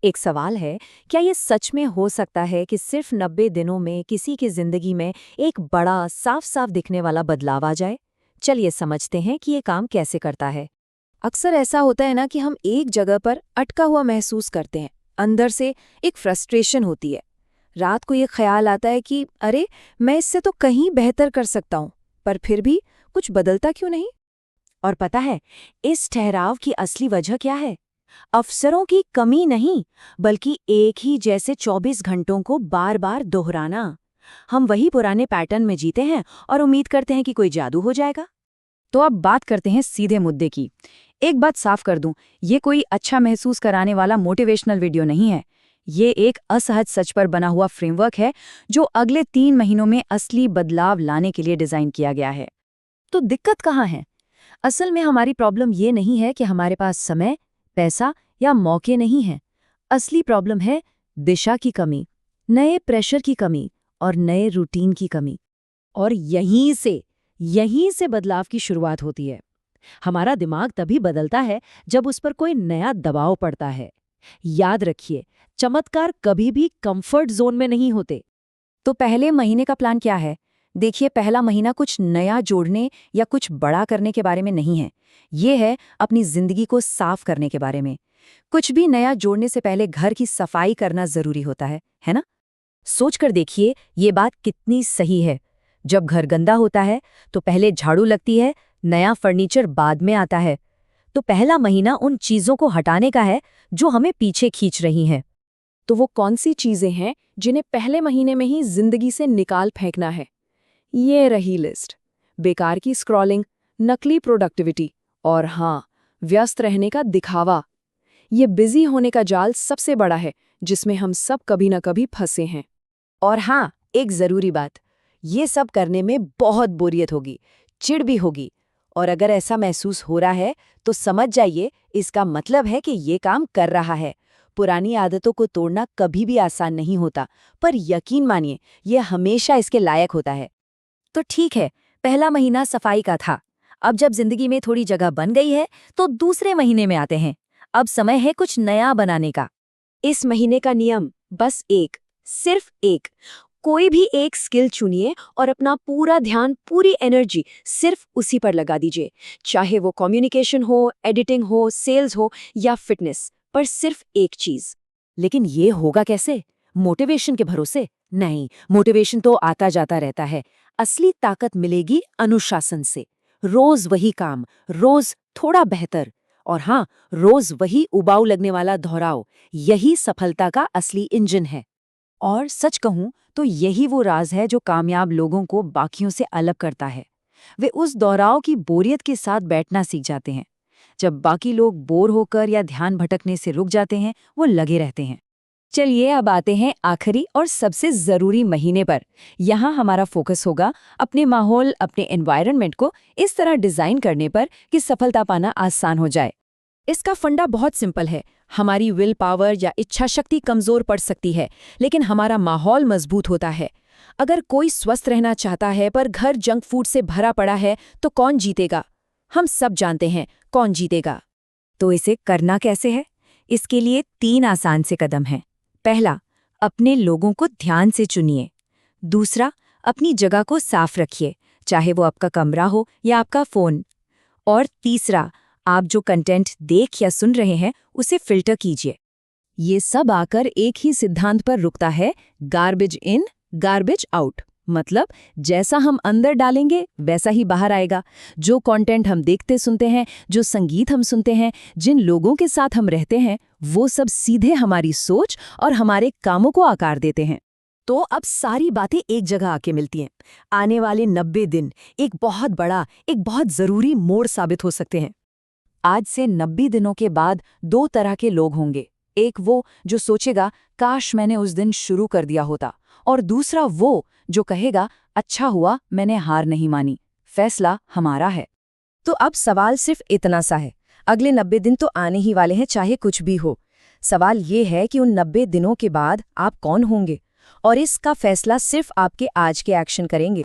एक सवाल है, क्या ये सच में हो सकता है कि सिर्फ 90 दिनों में किसी की जिंदगी में एक बड़ा साफ साफ दिखने वाला बदलाव आ जाए? चलिए समझते हैं कि ये काम कैसे करता है। अक्सर ऐसा होता है ना कि हम एक जगह पर अटका हुआ महसूस करते हैं। अंदर से एक फ्रस्ट्रेशन होती है। रात को ये ख्याल आता है कि अरे, मैं इससे तो कहीं बेहतर कर सकता हूँ, पर फिर भी कुछ बदलता क्यों नहीं। और पता है, इस ठहराव की असली वजह क्या है? अवसरों की कमी नहीं, बल्कि एक ही जैसे 24 घंटों को बार बार दोहराना। हम वही पुराने पैटर्न में जीते हैं और उम्मीद करते हैं कि कोई जादू हो जाएगा। तो अब बात करते हैं सीधे मुद्दे की। एक बात साफ कर दूं, ये कोई अच्छा महसूस कराने वाला मोटिवेशनल वीडियो नहीं है। ये एक असहज सच पर बना हुआ फ्रेमवर्क है जो अगले 3 महीनों में असली बदलाव लाने के लिए डिजाइन किया गया है। तो दिक्कत कहाँ है? असल में हमारी प्रॉब्लम ये नहीं है कि हमारे पास समय, पैसा या मौके नहीं हैं। असली प्रॉब्लम है दिशा की कमी, नए प्रेशर की कमी और नए रूटीन की कमी। और यहीं से बदलाव की शुरुआत होती है। हमारा दिमाग तभी बदलता है जब उस पर कोई नया दबाव पड़ता है। याद रखिए, चमत्कार कभी भी कंफर्ट जोन में नहीं होते। तो पहले महीने का प्लान क्या है? देखिए, पहला महीना कुछ नया जोड़ने या कुछ बड़ा करने के बारे में नहीं है। ये है अपनी जिंदगी को साफ करने के बारे में। कुछ भी नया जोड़ने से पहले घर की सफाई करना जरूरी होता है ना? सोचकर देखिए, ये बात कितनी सही है। जब घर गंदा होता है तो पहले झाड़ू लगती है, नया फर्नीचर बाद में आता है। तो पहला महीना उन चीजों को हटाने का है जो हमें पीछे खींच रही हैं। तो वो कौन सी चीजें हैं जिन्हें पहले महीने में ही जिंदगी से निकाल फेंकना है? ये रही लिस्ट। बेकार की स्क्रॉलिंग, नकली प्रोडक्टिविटी और हाँ, व्यस्त रहने का दिखावा। ये बिजी होने का जाल सबसे बड़ा है जिसमें हम सब कभी न कभी फंसे हैं। और हाँ, एक जरूरी बात, ये सब करने में बहुत बोरियत होगी, चिढ़ भी होगी। और अगर ऐसा महसूस हो रहा है तो समझ जाइए, इसका मतलब है कि ये काम कर रहा है। पुरानी आदतों को तोड़ना कभी भी आसान नहीं होता, पर यकीन मानिए, ये हमेशा इसके लायक होता है। तो ठीक है, पहला महीना सफाई का था। अब जब जिंदगी में थोड़ी जगह बन गई है तो दूसरे महीने में आते हैं। अब समय है कुछ नया बनाने का। इस महीने का नियम बस एक, सिर्फ एक। कोई भी एक स्किल चुनिए और अपना पूरा ध्यान, पूरी एनर्जी सिर्फ उसी पर लगा दीजिए। चाहे वो कम्युनिकेशन हो, एडिटिंग हो, सेल्स हो या फिटनेस, पर सिर्फ एक चीज। लेकिन ये होगा कैसे? मोटिवेशन के भरोसे नहीं। मोटिवेशन तो आता जाता रहता है। असली ताकत मिलेगी अनुशासन से। रोज वही काम, रोज थोड़ा बेहतर, और हाँ, रोज वही उबाऊ लगने वाला दोहराव। यही सफलता का असली इंजन है। और सच कहूं तो यही वो राज है जो कामयाब लोगों को बाकियों से अलग करता है। वे उस दोहराव की बोरियत के साथ बैठना सीख जाते हैं। जब बाकी लोग बोर होकर या ध्यान भटकने से रुक जाते हैं, वो लगे रहते हैं। चलिए अब आते हैं आखिरी और सबसे जरूरी महीने पर। यहाँ हमारा फोकस होगा अपने माहौल, अपने एनवायरनमेंट को इस तरह डिजाइन करने पर कि सफलता पाना आसान हो जाए। इसका फंडा बहुत सिंपल है। हमारी विल पावर या इच्छा शक्ति कमजोर पड़ सकती है, लेकिन हमारा माहौल मजबूत होता है। अगर कोई स्वस्थ रहना चाहता है पर घर जंक फूड से भरा पड़ा है तो कौन जीतेगा? हम सब जानते हैं कौन जीतेगा। तो इसे करना कैसे है? इसके लिए 3 आसान से कदम हैं। पहला, अपने लोगों को ध्यान से चुनिए। दूसरा, अपनी जगह को साफ रखिए, चाहे वो आपका कमरा हो या आपका फोन। और तीसरा, आप जो कंटेंट देख या सुन रहे हैं उसे फिल्टर कीजिए। ये सब आकर एक ही सिद्धांत पर रुकता है, गार्बेज इन, गार्बेज आउट। मतलब जैसा हम अंदर डालेंगे वैसा ही बाहर आएगा। जो कंटेंट हम देखते सुनते हैं, जो संगीत हम सुनते हैं, जिन लोगों के साथ हम रहते हैं, वो सब सीधे हमारी सोच और हमारे कामों को आकार देते हैं। तो अब सारी बातें एक जगह आके मिलती हैं। आने वाले 90 दिन एक बहुत बड़ा, एक बहुत जरूरी मोड़ साबित हो सकते हैं। आज से 90 दिनों के बाद 2 तरह के लोग होंगे। एक वो जो सोचेगा काश मैंने उस दिन शुरू कर दिया होता, और दूसरा वो जो कहेगा अच्छा हुआ मैंने हार नहीं मानी, फैसला हमारा है। तो अब सवाल सिर्फ इतना सा है, अगले 90 दिन तो आने ही वाले हैं, चाहे कुछ भी हो। सवाल ये है कि उन 90 दिनों के बाद आप कौन होंगे, और इसका फैसला सिर्फ आपके आज के एक्शन करेंगे।